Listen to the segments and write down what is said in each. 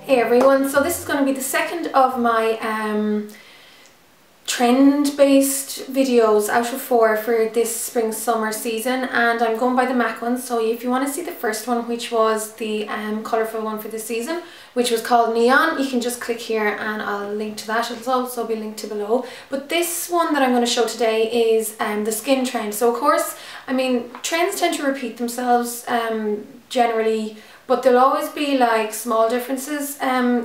Hey everyone, so this is going to be the second of my trend-based videos out of 4 for this spring-summer season, and I'm going by the MAC ones. So if you want to see the first one, which was the colourful one for this season, which was called Neon, you can just click here and I'll link to that. It'll also be linked to below. But this one that I'm going to show today is the skin trend. So of course, I mean, trends tend to repeat themselves generally, but there'll always be like small differences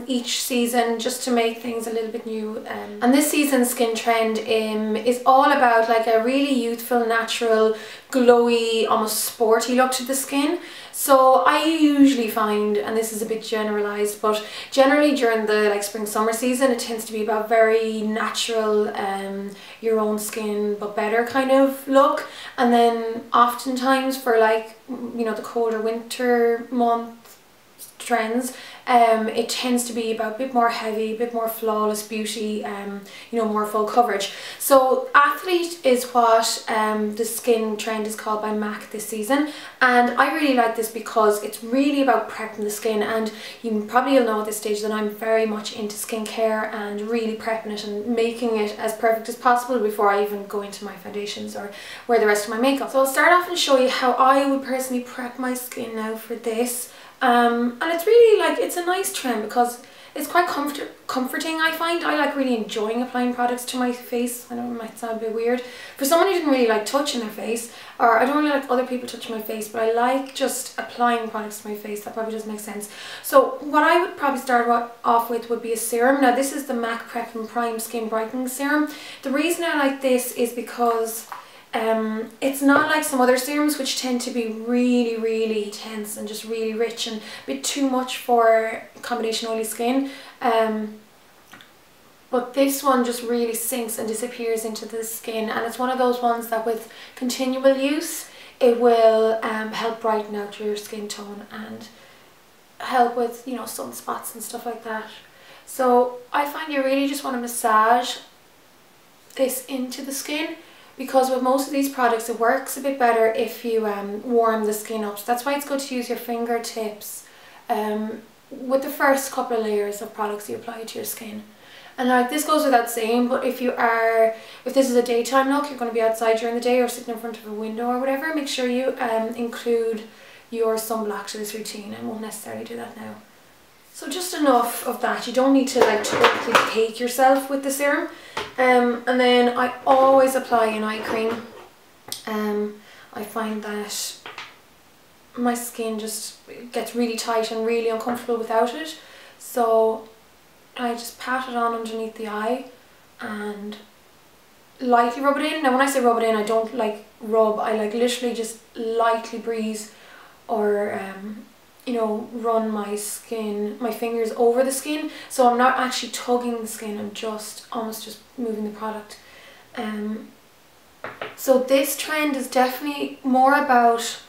each season just to make things a little bit new. And this season's skin trend is all about like a really youthful, natural, glowy, almost sporty look to the skin. So I usually find, and this is a bit generalised, but generally during the like spring summer season it tends to be about very natural, your own skin but better kind of look. And then oftentimes for like, you know, the colder winter month trends, it tends to be about a bit more heavy, a bit more flawless beauty, you know, more full coverage. So Ath-Elite is what the skin trend is called by MAC this season, and I really like this because it's really about prepping the skin. And you probably will know at this stage that I'm very much into skincare and really prepping it and making it as perfect as possible before I even go into my foundations or wear the rest of my makeup. So I'll start off and show you how I would personally prep my skin now for this. And it's really like, it's a nice trend because it's quite comforting, I find. I like really enjoying applying products to my face. I know it might sound a bit weird for someone who didn't really like touching their face, or I don't really like other people touching my face, but I like just applying products to my face. That probably doesn't make sense. So what I would probably start off with would be a serum. Now this is the MAC Prep and Prime Skin Brightening Serum. The reason I like this is because it's not like some other serums which tend to be really intense and just really rich and a bit too much for combination oily skin. But this one just really sinks and disappears into the skin, and it's one of those ones that with continual use it will help brighten out your skin tone and help with, you know, sunspots and stuff like that. So I find you really just want to massage this into the skin, because with most of these products it works a bit better if you warm the skin up. So that's why it's good to use your fingertips with the first couple of layers of products you apply to your skin. And like this goes without saying, but if this is a daytime look, you're going to be outside during the day or sitting in front of a window or whatever, make sure you include your sunblock to this routine. I won't necessarily do that now. So just enough of that. You don't need to like totally cake yourself with the serum. And then I always apply an eye cream. I find that my skin just gets really tight and really uncomfortable without it. So I just pat it on underneath the eye and lightly rub it in. Now when I say rub it in, I don't like rub, I like literally just lightly breeze or you know, run my fingers over the skin, so I'm not actually tugging the skin, I'm just almost just moving the product. So this trend is definitely more about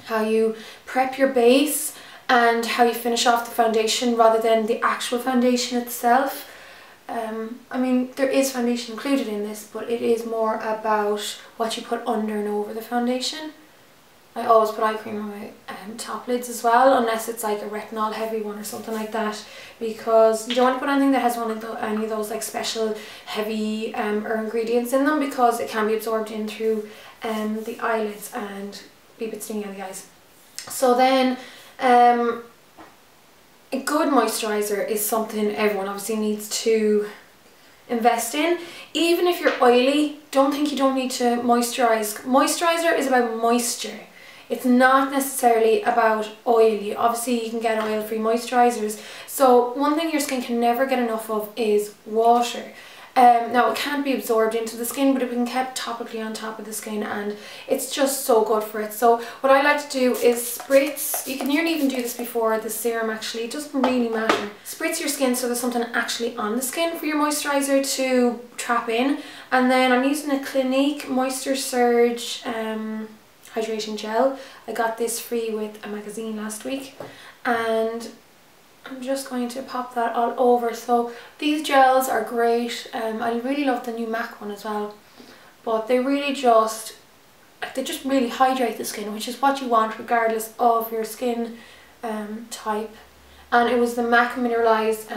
how you prep your base and how you finish off the foundation rather than the actual foundation itself. I mean, there is foundation included in this, but it is more about what you put under and over the foundation. I always put eye cream on my top lids as well, unless it's like a retinol heavy one or something like that, because you don't want to put anything that has any of those like special heavy ingredients in them, because it can be absorbed in through the eyelids and be a bit stingy on the eyes. So then a good moisturiser is something everyone obviously needs to invest in. Even if you're oily, don't think you don't need to moisturise. Moisturiser is about moisture. It's not necessarily about oil. Obviously you can get oil-free moisturisers. So one thing your skin can never get enough of is water. Now it can't be absorbed into the skin, but it can be kept topically on top of the skin, and it's just so good for it. So what I like to do is spritz. You can nearly even do this before the serum actually, it doesn't really matter. Spritz your skin so there's something actually on the skin for your moisturiser to trap in. And then I'm using a Clinique Moisture Surge hydration gel. I got this free with a magazine last week, and I'm just going to pop that all over. So these gels are great. I really love the new MAC one as well, but they just really hydrate the skin, which is what you want regardless of your skin type. and it was the MAC mineralized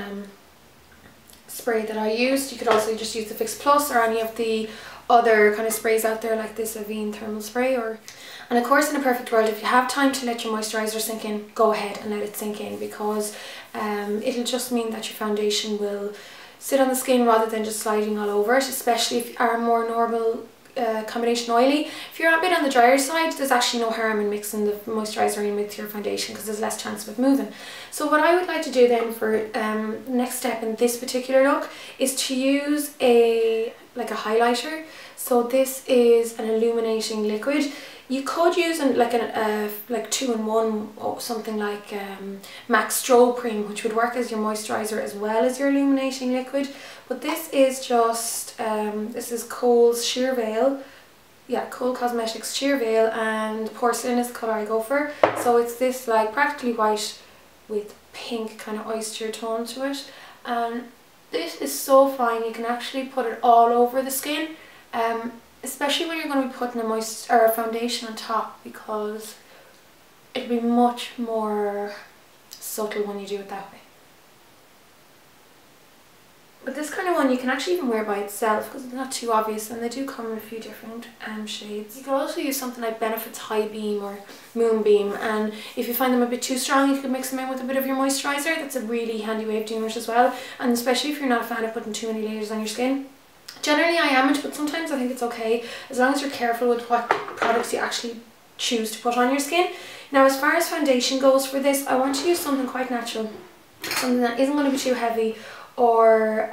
spray that I used. You could also just use the Fix Plus or any of the other kind of sprays out there like this Avene thermal spray. And of course, in a perfect world, if you have time to let your moisturiser sink in, go ahead and let it sink in, because it'll just mean that your foundation will sit on the skin rather than just sliding all over it, especially if you are more normal combination oily. If you're a bit on the drier side, there's actually no harm in mixing the moisturiser in with your foundation because there's less chance of it moving. So what I would like to do then for the next step in this particular look is to use a highlighter. So this is an illuminating liquid. You could use like 2-in-1 or something like MAC Strobe Cream, which would work as your moisturiser as well as your illuminating liquid. But this is just, this is Kohl's Sheer Veil. Yeah, Kohl Cosmetics Sheer Veil, and Porcelain is the colour I go for. So it's this like practically white with pink kind of oyster tone to it. And this is so fine, you can actually put it all over the skin. Especially when you're going to be putting a foundation on top, because it'll be much more subtle when you do it that way. But this kind of one you can actually even wear by itself because it's not too obvious, and they do come in a few different shades. You could also use something like Benefit's High Beam or Moonbeam, and if you find them a bit too strong, you could mix them in with a bit of your moisturiser. That's a really handy way of doing it as well, and especially if you're not a fan of putting too many layers on your skin. Generally I amn't, but sometimes I think it's okay as long as you're careful with what products you actually choose to put on your skin. Now, as far as foundation goes for this, I want to use something quite natural, something that isn't going to be too heavy or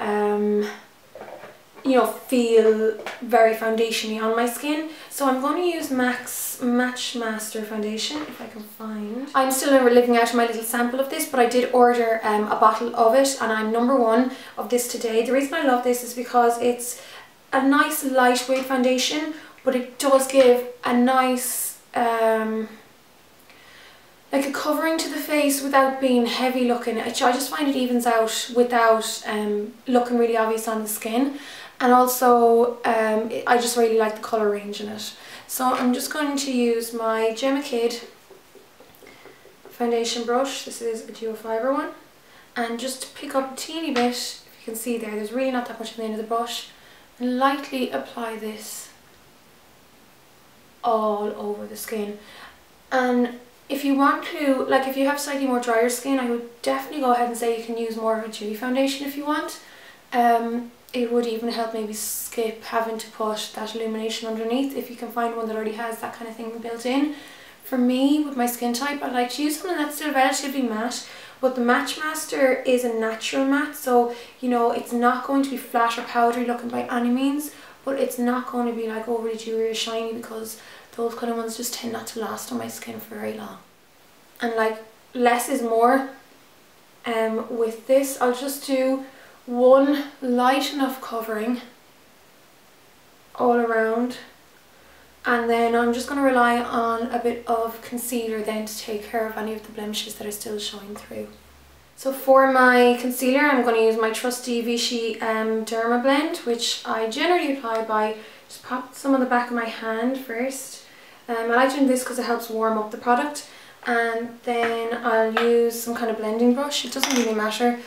you know, feel very foundation-y on my skin. So I'm going to use MAC's Match Master foundation, if I can find. I'm still living out my little sample of this, but I did order a bottle of it, and I'm #1 of this today. The reason I love this is because it's a nice lightweight foundation, but it does give a nice like a covering to the face without being heavy looking. I just find it evens out without looking really obvious on the skin. And also I just really like the colour range in it. So I'm just going to use my Gemma Kid foundation brush. This is a duo fibre one. And just pick up a teeny bit, if you can see there's really not that much in the end of the brush. And lightly apply this all over the skin. And if you want to, like if you have slightly more drier skin, I would definitely go ahead and say you can use more of a dewy foundation if you want. It would even help maybe skip having to put that illumination underneath if you can find one that already has that kind of thing built in. For me, with my skin type, I like to use something that's still relatively matte, but the Match Master is a natural matte, so you know it's not going to be flat or powdery looking by any means, but it's not going to be like overly dewy or shiny, because those kind of ones just tend not to last on my skin for very long. And like less is more. With this, I'll just do one light enough covering all around, and then I'm just going to rely on a bit of concealer then to take care of any of the blemishes that are still showing through. So for my concealer, I'm going to use my trusty Vichy Derma Blend, which I generally apply by just pop some on the back of my hand first. I like doing this because it helps warm up the product, and then I'll use some kind of blending brush. It doesn't really matter.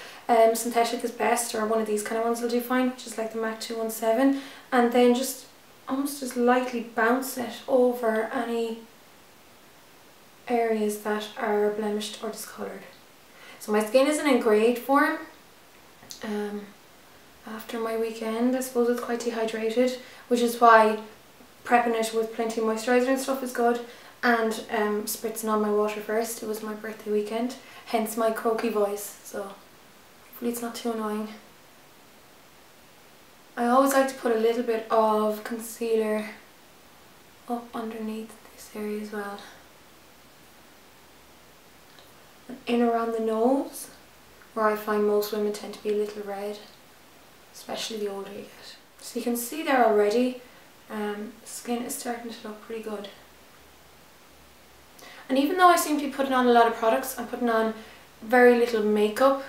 Synthetic is best, or one of these kind of ones will do fine, which is like the MAC 217, and then just almost just lightly bounce it over any areas that are blemished or discoloured. So my skin isn't in great form. After my weekend, I suppose it's quite dehydrated, which is why prepping it with plenty of moisturiser and stuff is good, and spritzing on my water first. It was my birthday weekend, hence my croaky voice, so hopefully it's not too annoying. I always like to put a little bit of concealer up underneath this area as well, and in around the nose, where I find most women tend to be a little red, especially the older you get. So you can see there already, skin is starting to look pretty good. And even though I seem to be putting on a lot of products, I'm putting on very little makeup.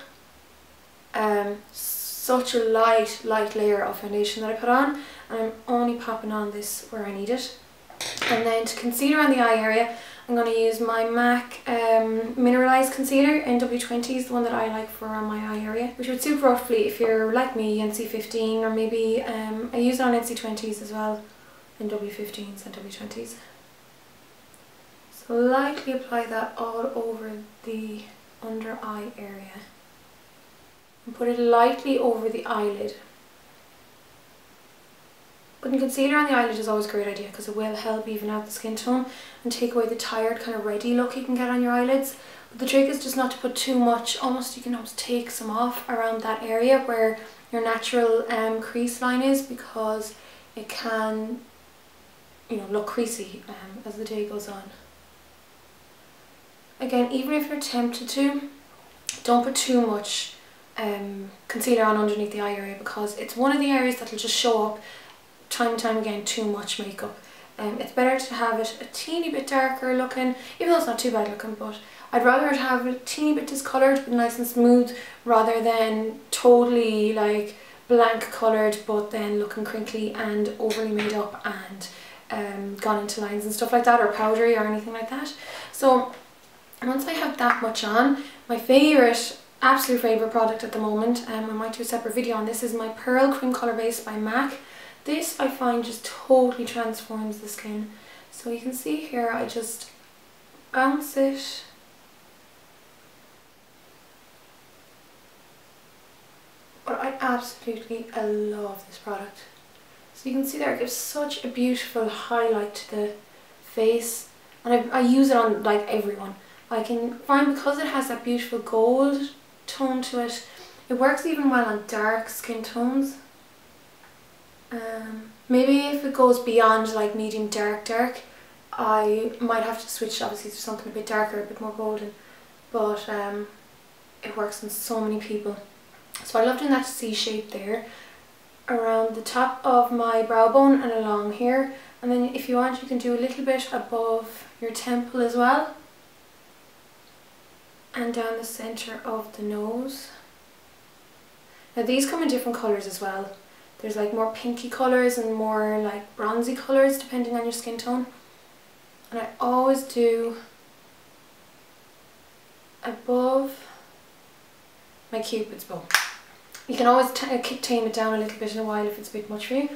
Such a light layer of foundation that I put on, and I'm only popping on this where I need it. And then to conceal around the eye area, I'm I'm going to use my MAC Mineralized Concealer, NW20 is the one that I like for around my eye area, which would suit roughly if you're like me, NC15, or maybe I use it on NC20s as well, NW15s and NW20s. So lightly apply that all over the under eye area and put it lightly over the eyelid. Putting concealer on the eyelid is always a great idea because it will help even out the skin tone and take away the tired kind of ready look you can get on your eyelids. But the trick is just not to put too much. You can almost take some off around that area where your natural crease line is, because it can, you know, look creasy as the day goes on. Again, even if you're tempted to, don't put too much concealer on underneath the eye area, because it's one of the areas that will just show up time and time again too much makeup. It's better to have it a teeny bit darker looking, even though it's not too bad looking, but I'd rather it have a teeny bit discoloured but nice and smooth, rather than totally like blank coloured but then looking crinkly and overly made up and gone into lines and stuff like that, or powdery or anything like that. So once I have that much on, my absolute favourite product at the moment, I might do a separate video on this, is my Pearl Cream Colour Base by MAC. This I find just totally transforms the skin. So you can see here, I just bounce it. But I absolutely love this product. So you can see there, it gives such a beautiful highlight to the face, and I use it on like everyone. I can find, because it has that beautiful gold tone to it, it works even well on dark skin tones. Maybe if it goes beyond like medium dark, I might have to switch obviously to something a bit darker, a bit more golden, but it works on so many people. So I love doing that C shape there, around the top of my brow bone and along here, and then if you want you can do a little bit above your temple as well, and down the centre of the nose. Now these come in different colours as well. There's like more pinky colours and more like bronzy colours depending on your skin tone. And I always do above my cupid's bow. You can always tame it down a little bit in a while if it's a bit much for you.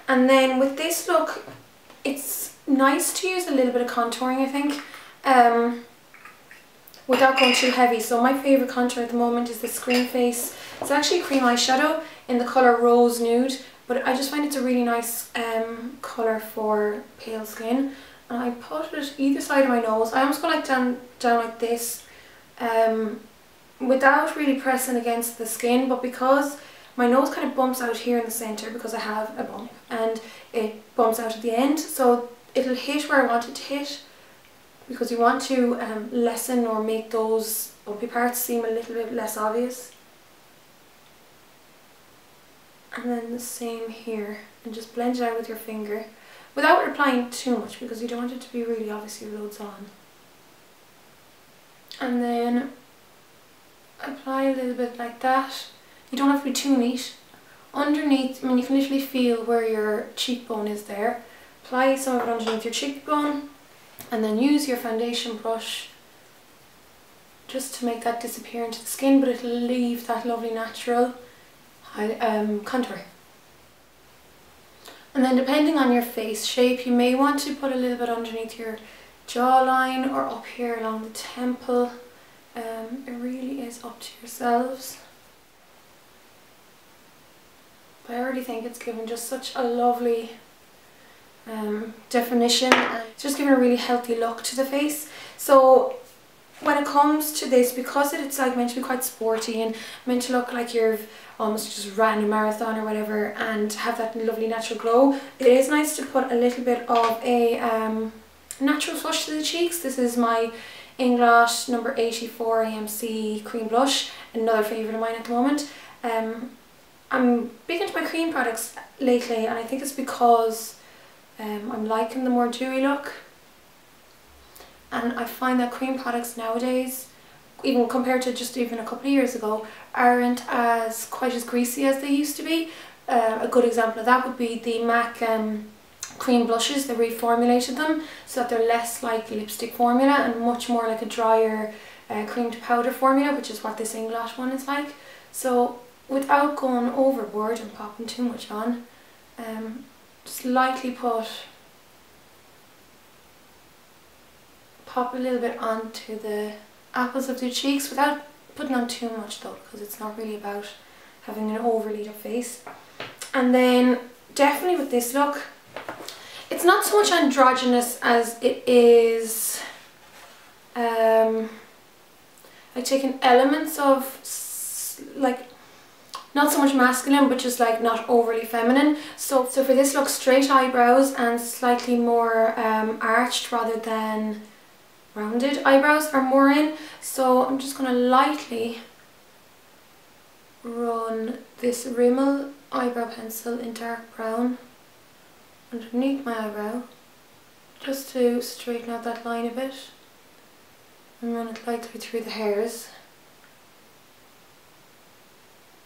And then with this look, it's nice to use a little bit of contouring, I think, without going too heavy. So my favourite contour at the moment is the Screen Face. It's actually a cream eyeshadow in the colour Rose Nude, but I just find it's a really nice colour for pale skin. And I put it either side of my nose. I almost go like down like this, without really pressing against the skin, but because my nose kind of bumps out here in the centre because I have a bump, and it bumps out at the end, so it'll hit where I want it to hit, because you want to lessen or make those bumpy parts seem a little bit less obvious. And then the same here, and just blend it out with your finger without applying too much, because you don't want it to be really obviously loads on. And then apply a little bit like that. You don't have to be too neat. Underneath, I mean, you can literally feel where your cheekbone is there. Apply some of it underneath your cheekbone, and then use your foundation brush just to make that disappear into the skin, but it'll leave that lovely natural contour. And then depending on your face shape, you may want to put a little bit underneath your jawline or up here along the temple. It really is up to yourselves. But I already think it's given just such a lovely definition, and it's just given a really healthy look to the face. So when it comes to this, because it's like meant to be quite sporty and meant to look like you've almost just ran a marathon or whatever and have that lovely natural glow, it is nice to put a little bit of a natural flush to the cheeks. This is my Inglot number 84 AMC cream blush, another favourite of mine at the moment. I'm big into my cream products lately, and I think it's because I'm liking the more dewy look, and I find that cream products nowadays, even compared to just even a couple of years ago, aren't quite as greasy as they used to be. A good example of that would be the MAC cream blushes. They reformulated them so that they're less like lipstick formula and much more like a drier cream to powder formula, which is what this Inglot one is like. So without going overboard and popping too much on, just lightly pop a little bit onto the apples of the cheeks without putting on too much though, because it's not really about having an overly up face. And then definitely with this look, it's not so much androgynous as it is like taking elements of like not so much masculine but just like not overly feminine. So for this look, straight eyebrows and slightly more arched rather than rounded eyebrows are more in. So I'm just going to lightly run this Rimmel eyebrow pencil in dark brown underneath my eyebrow just to straighten out that line a bit, and run it lightly through the hairs.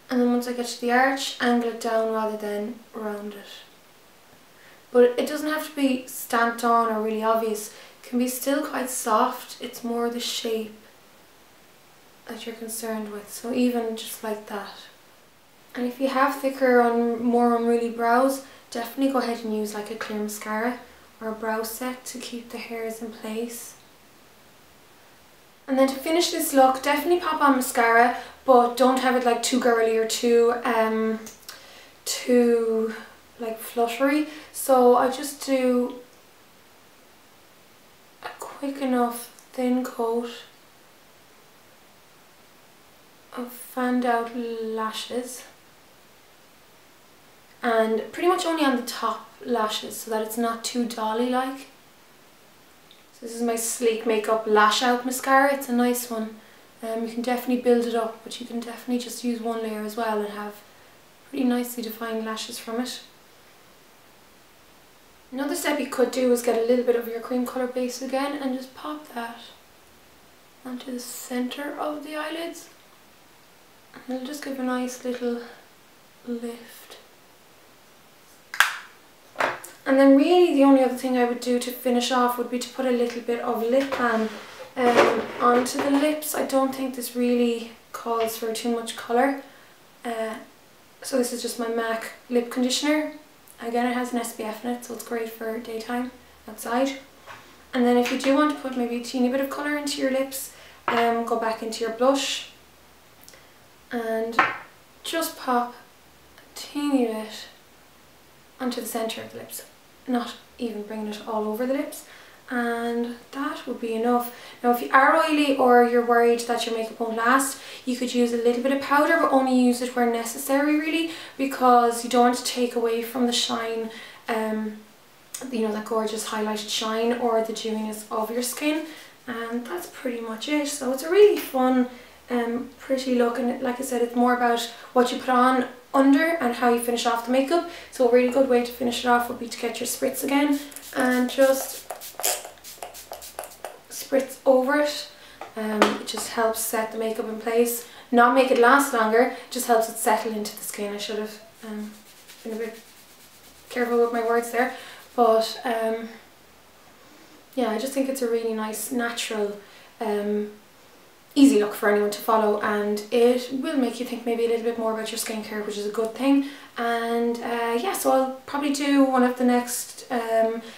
And then once I get to the arch, angle it down rather than round it. But it doesn't have to be stamped on or really obvious. It can be still quite soft. It's more the shape that you're concerned with. So even just like that. And if you have thicker or more unruly brows, definitely go ahead and use like a clear mascara or a brow set to keep the hairs in place. And then to finish this look, definitely pop on mascara, but don't have it like too girly or too like fluttery. So I just do a quick enough thin coat of fanned out lashes, and pretty much only on the top lashes so that it's not too dolly like. So this is my Sleek Makeup Lash Out Mascara. It's a nice one. You can definitely build it up, but you can definitely just use one layer as well and have pretty nicely defined lashes from it. Another step you could do is get a little bit of your cream colour base again and just pop that onto the centre of the eyelids. And it'll just give a nice little lift. And then really the only other thing I would do to finish off would be to put a little bit of lip balm onto the lips. I don't think this really calls for too much colour. So this is just my MAC lip conditioner. Again, it has an SPF in it, so it's great for daytime outside. And then if you do want to put maybe a teeny bit of colour into your lips, go back into your blush and just pop a teeny bit onto the centre of the lips, not even bringing it all over the lips, and that would be enough. Now if you are oily or you're worried that your makeup won't last, you could use a little bit of powder, but only use it where necessary really, because you don't want to take away from the shine, you know, that gorgeous highlighted shine or the dewiness of your skin. And that's pretty much it. So it's a really fun pretty look, and like I said, it's more about what you put on under and how you finish off the makeup. So a really good way to finish it off would be to get your spritz again and just spritz over it. It just helps set the makeup in place, not make it last longer, just helps it settle into the skin. I should have been a bit careful with my words there, but yeah, I just think it's a really nice, natural, easy look for anyone to follow, and it will make you think maybe a little bit more about your skincare, which is a good thing. And yeah, so I'll probably do one of the next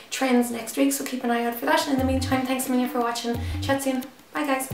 trends next week, so keep an eye out for that. And in the meantime, thanks a million for watching. Chat soon. Bye guys.